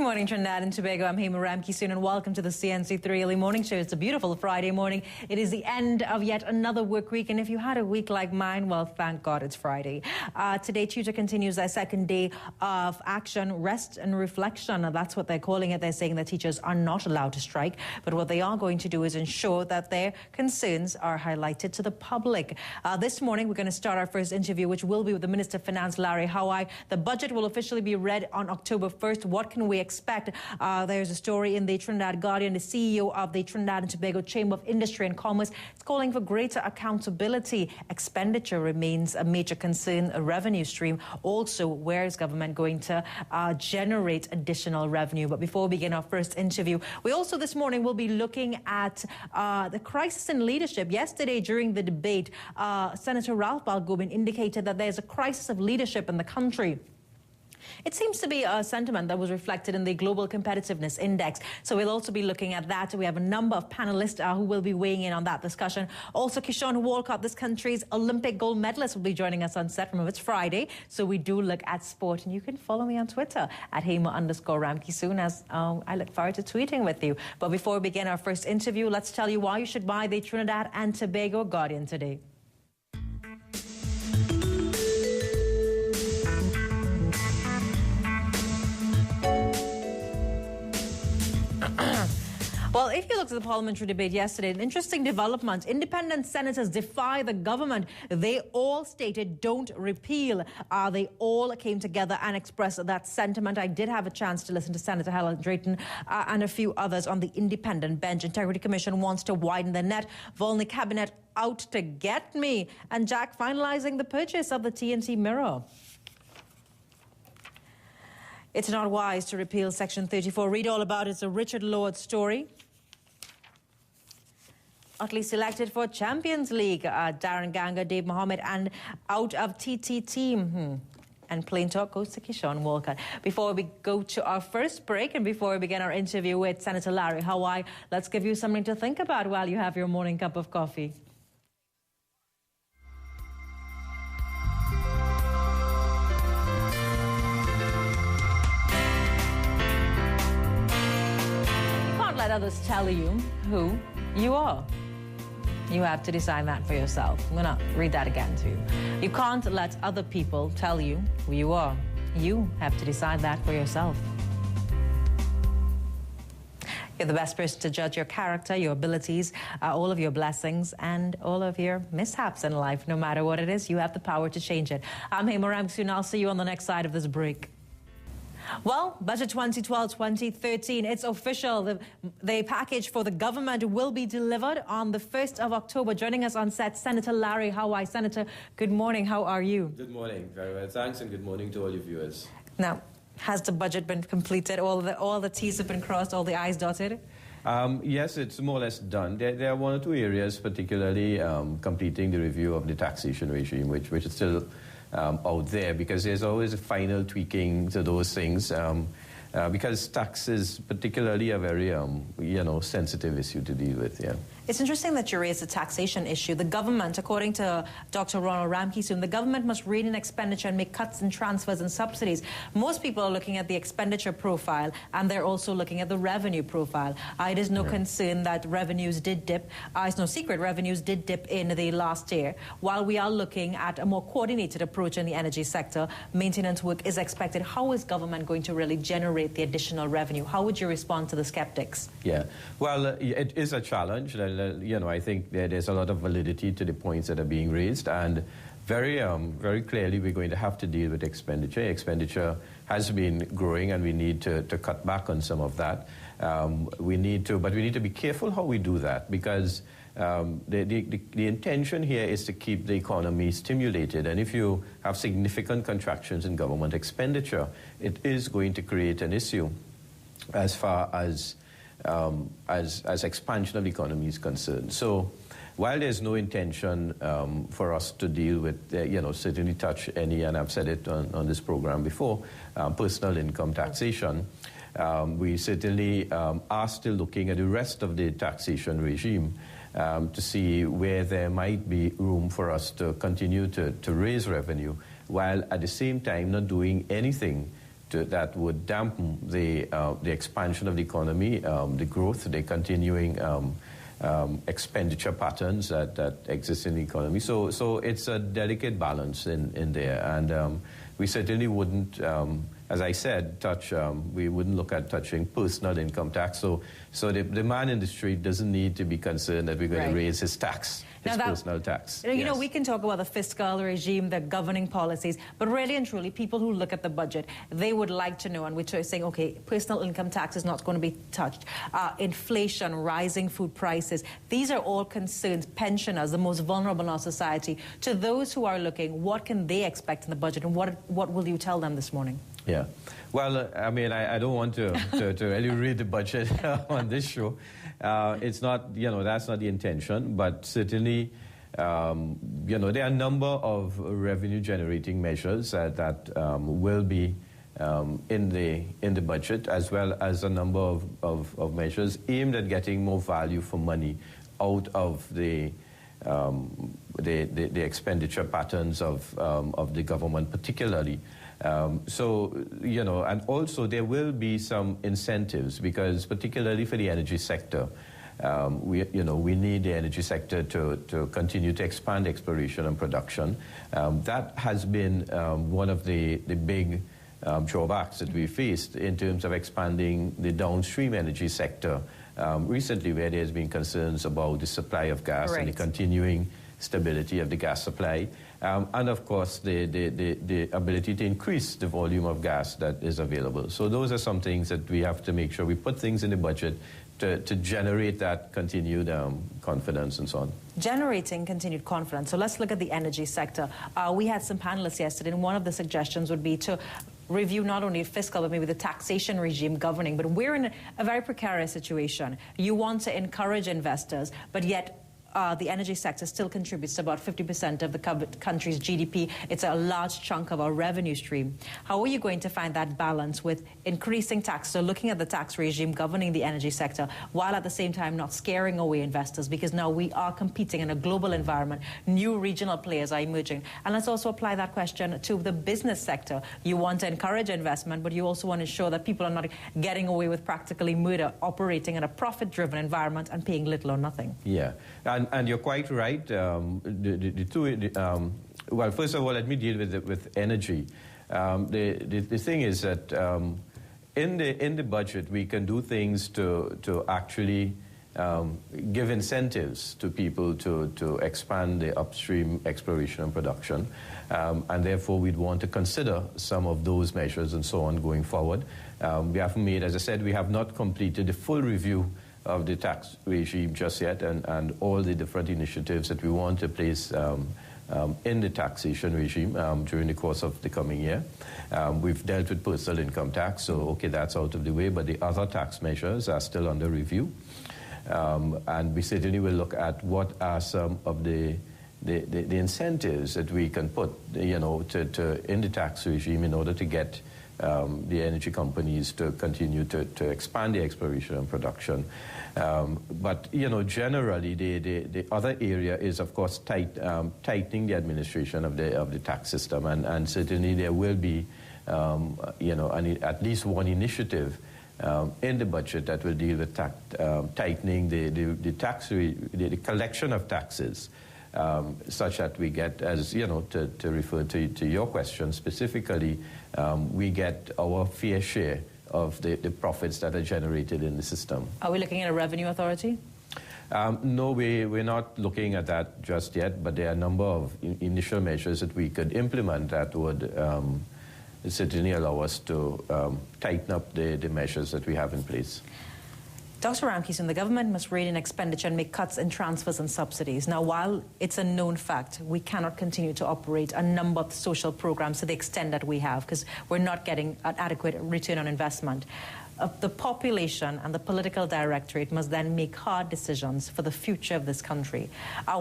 morning, Trinidad and Tobago. I'm Hema Ramkissoon, and welcome to the CNC3 Early Morning Show. It's a beautiful Friday morning. It is the end of yet another work week, and if you had a week like mine, well, thank God it's Friday. Today, Tutor continues their second day of action, rest and reflection. That's what they're calling it. They're saying that teachers are not allowed to strike, but what they are going to do is ensure that their concerns are highlighted to the public. This morning, we're going to start our first interview, which will be with the Minister of Finance, Larry Hawaii. The budget will officially be read on October 1st. What can we expect? There's a story in the Trinidad Guardian. The CEO of the Trinidad and Tobago Chamber of Industry and Commerce is calling for greater accountability. Expenditure remains a major concern, a revenue stream. Also, where is government going to generate additional revenue? But before we begin our first interview, we also this morning will be looking at the crisis in leadership. Yesterday, during the debate, Senator Ralph Balgobin indicated that there's a crisis of leadership in the country. It seems to be a sentiment that was reflected in the Global Competitiveness Index. So we'll also be looking at that. We have a number of panelists who will be weighing in on that discussion. Also, Keyshawn Walcott, this country's Olympic gold medalist, will be joining us on set. Remember, it's Friday, so we do look at sport. And you can follow me on Twitter at Hema_Ramkissoon as I look forward to tweeting with you. But before we begin our first interview, let's tell you why you should buy the Trinidad and Tobago Guardian today. Well, if you looked at the parliamentary debate yesterday, an interesting development. Independent senators defy the government. They all stated don't repeal. They all came together and expressed that sentiment. I did have a chance to listen to Senator Helen Drayton and a few others on the independent bench. Integrity Commission wants to widen the net. Volney Cabinet out to get me. And Jack finalizing the purchase of the TNT mirror. It's not wise to repeal Section 34. Read all about it. It's a Richard Lord story. Otley selected for Champions League. Darren Ganga, Dave Mohammed, and out of TT team. And plain talk goes to Keyshawn Walcott. Before we go to our first break and before we begin our interview with Senator Larry Hawaii, let's give you something to think about while you have your morning cup of coffee. Let others tell you who you are. You have to decide that for yourself. I'm going to read that again to you. You can't let other people tell you who you are. You have to decide that for yourself. You're the best person to judge your character, your abilities, all of your blessings, and all of your mishaps in life. No matter what it is, you have the power to change it. I'm Hema Ramkissoon. I'll see you on the next side of this break. Well, Budget 2012-2013, it's official. The package for the government will be delivered on the 1st of October. Joining us on set, Senator Larry Hawaii. Senator, good morning. How are you? Good morning. Very well, thanks, and good morning to all your viewers. Now, has the budget been completed? All the T's have been crossed, all the I's dotted? Yes, it's more or less done. There are one or two areas, particularly completing the review of the taxation regime, which is still out there, because there's always a final tweaking to those things, because tax is particularly a very sensitive issue to deal with. Yeah. It's interesting that you raised the taxation issue. The government, according to Dr. Ronald Ramkissoon, the government must rein in expenditure and make cuts in transfers and subsidies. Most people are looking at the expenditure profile, and they're also looking at the revenue profile. It is no concern that revenues did dip. It's no secret revenues did dip in the last year. While we are looking at a more coordinated approach in the energy sector, maintenance work is expected. How is government going to really generate the additional revenue? How would you respond to the skeptics? Yeah, well, it is a challenge. I think there's a lot of validity to the points that are being raised, and very clearly we're going to have to deal with expenditure. Expenditure has been growing, and we need to cut back on some of that. But we need to be careful how we do that, because the intention here is to keep the economy stimulated, and if you have significant contractions in government expenditure, it is going to create an issue as far as expansion of the economy is concerned. So while there's no intention for us to deal with, certainly touch any, and I've said it on this program before, personal income taxation, we certainly are still looking at the rest of the taxation regime to see where there might be room for us to continue to raise revenue, while at the same time not doing anything that would dampen the expansion of the economy, the growth, the continuing expenditure patterns that exist in the economy. So it's a delicate balance in there, and we certainly wouldn't, as I said, we wouldn't look at touching personal income tax. So the man in the street doesn't need to be concerned that we're going to raise his tax. Personal tax. You know, we can talk about the fiscal regime, the governing policies, but really and truly, people who look at the budget, they would like to know, and we're saying, okay, personal income tax is not going to be touched. Inflation, rising food prices, these are all concerns. Pensioners, the most vulnerable in our society. To those who are looking, what can they expect in the budget, and what will you tell them this morning? Yeah. Well, I mean, I don't want to really read the budget on this show. It's not, that's not the intention, but certainly, there are a number of revenue-generating measures that will be in the budget, as well as a number of measures aimed at getting more value for money out of the expenditure patterns of the government, particularly. And also there will be some incentives, because particularly for the energy sector, we need the energy sector to continue to expand exploration and production. That has been one of the big drawbacks that we faced in terms of expanding the downstream energy sector recently, where there's been concerns about the supply of gas and the continuing stability of the gas supply. And of course, the ability to increase the volume of gas that is available. So those are some things that we have to make sure we put things in the budget to generate that continued confidence and so on. Generating continued confidence. So let's look at the energy sector. We had some panelists yesterday, and one of the suggestions would be to review not only fiscal, but maybe the taxation regime governing. But we're in a very precarious situation. You want to encourage investors, but yet the energy sector still contributes to about 50% of the country's GDP. It's a large chunk of our revenue stream. How are you going to find that balance with increasing tax, so looking at the tax regime governing the energy sector, while at the same time not scaring away investors? Because now we are competing in a global environment. New regional players are emerging. And let's also apply that question to the business sector. You want to encourage investment, but you also want to ensure that people are not getting away with practically murder, operating in a profit-driven environment and paying little or nothing. Yeah. And you're quite right. Well, first of all, let me deal with energy. The thing is that in the budget, we can do things to actually give incentives to people to expand the upstream exploration and production. And therefore, we'd want to consider some of those measures and so on going forward. We haven't made, as I said, we have not completed the full review of the tax regime just yet, and all the different initiatives that we want to place in the taxation regime during the course of the coming year. We've dealt with personal income tax, so okay, that's out of the way, but the other tax measures are still under review. And we certainly will look at what are some of the incentives that we can put, in the tax regime in order to get the energy companies to continue to expand the exploration and production. But generally, the other area is, of course, tightening the administration of the tax system, and certainly there will be, at least one initiative in the budget that will deal with tightening the collection of taxes. Such that we get, as to refer to your question specifically, we get our fair share of the profits that are generated in the system. Are we looking at a revenue authority? No, we're not looking at that just yet, but there are a number of initial measures that we could implement that would certainly allow us to tighten up the measures that we have in place. Dr. Ramkissoon, the government must rein in expenditure and make cuts in transfers and subsidies. Now, while it's a known fact, we cannot continue to operate a number of social programs to the extent that we have, because we're not getting an adequate return on investment. The population and the political directorate must then make hard decisions for the future of this country.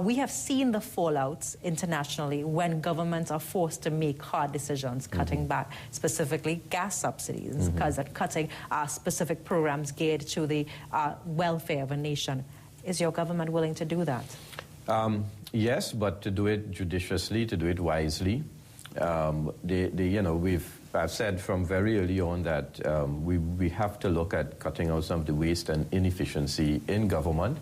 We have seen the fallouts internationally when governments are forced to make hard decisions, cutting back specifically gas subsidies, cutting specific programs geared to the welfare of a nation. Is your government willing to do that? Yes, but to do it judiciously, to do it wisely. I've said from very early on that we have to look at cutting out some of the waste and inefficiency in government.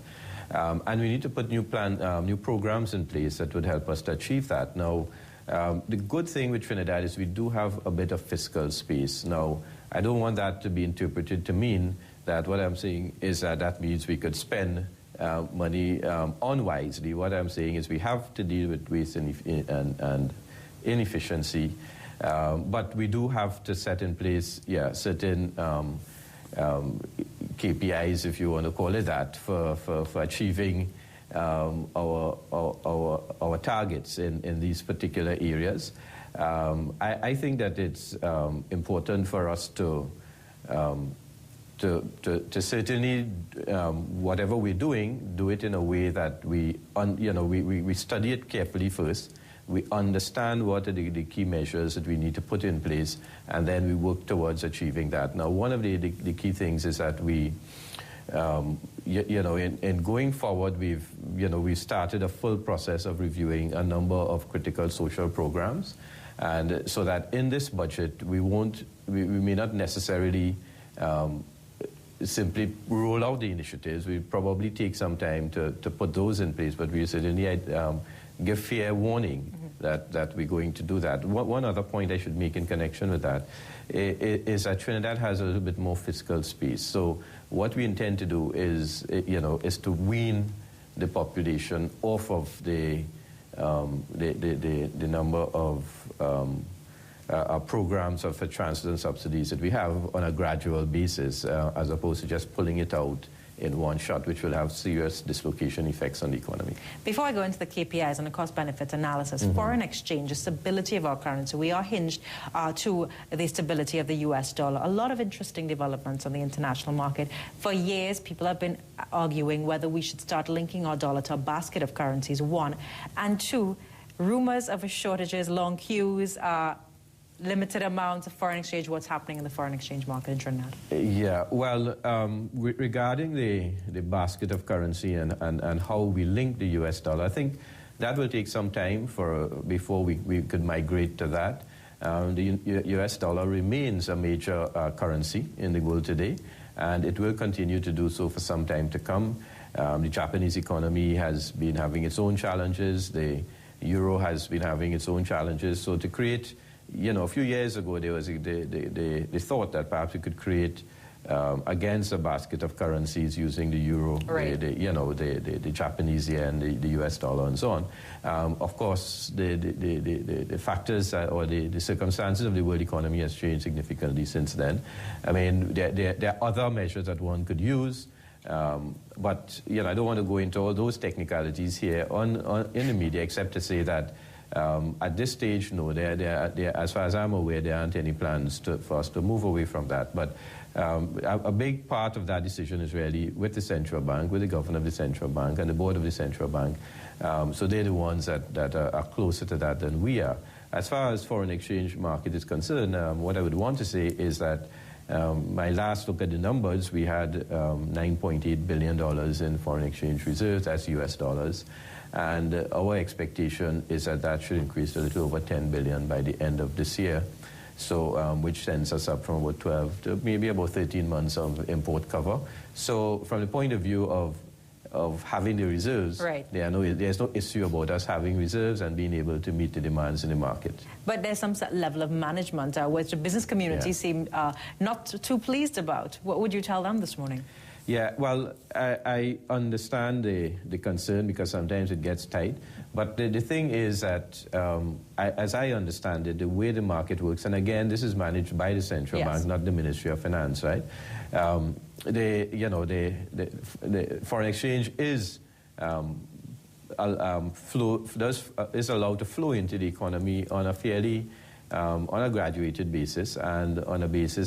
And we need to put new programs in place that would help us to achieve that. Now, the good thing with Trinidad is we do have a bit of fiscal space. Now, I don't want that to be interpreted to mean that what I'm saying is that means we could spend money unwisely. What I'm saying is we have to deal with waste and inefficiency, but we do have to set in place, certain KPIs, if you want to call it that, for achieving our targets in these particular areas. I think that it's important for us to certainly, whatever we're doing, do it in a way that we study it carefully first. We understand what are the key measures that we need to put in place, and then we work towards achieving that. Now, one of the key things is that we, in going forward, we've started a full process of reviewing a number of critical social programs, and so that in this budget we may not necessarily simply roll out the initiatives. We probably take some time to put those in place, but we certainly give fair warning that we're going to do that. One other point I should make in connection with that is that Trinidad has a little bit more fiscal space. So what we intend to do is to wean the population off of the number of programs for transfers and subsidies that we have on a gradual basis, as opposed to just pulling it out in one shot, which will have serious dislocation effects on the economy. Before I go into the KPIs and the cost-benefit analysis, foreign exchange, the stability of our currency, we are hinged to the stability of the US dollar. A lot of interesting developments on the international market. For years, people have been arguing whether we should start linking our dollar to a basket of currencies, one. And two, rumors of shortages, long queues, limited amounts of foreign exchange. What's happening in the foreign exchange market in Trinidad? Yeah, well, regarding the basket of currency and how we link the US dollar, I think that will take some time before we could migrate to that. The US dollar remains a major currency in the world today, and it will continue to do so for some time to come. The Japanese economy has been having its own challenges. The euro has been having its own challenges. So to create, a few years ago, there was the thought that perhaps we could create against a basket of currencies using the euro, right, the Japanese yen, the US dollar, and so on. Of course, the factors or the circumstances of the world economy has changed significantly since then. I mean, there are other measures that one could use. But I don't want to go into all those technicalities here in the media, except to say that at this stage, no, as far as I'm aware, there aren't any plans for us to move away from that. But a big part of that decision is really with the central bank, with the governor of the central bank and the board of the central bank. So they're the ones that are closer to that than we are. As far as foreign exchange market is concerned, what I would want to say is that my last look at the numbers, we had $9.8 billion in foreign exchange reserves, that's US dollars. And our expectation is that should increase to a little over $10 billion by the end of this year. So, which sends us up from about 12 to maybe about 13 months of import cover. So, from the point of view of having the reserves, right, there's no issue about us having reserves and being able to meet the demands in the market. But there's some level of management which the business community seem not too pleased about. What would you tell them this morning? Yeah, well, I understand the concern because sometimes it gets tight. But the thing is that, as I understand it, the way the market works, and again, this is managed by the central bank, not the Ministry of Finance, right? The foreign exchange is is allowed to flow into the economy on a fairly on a graduated basis and on a basis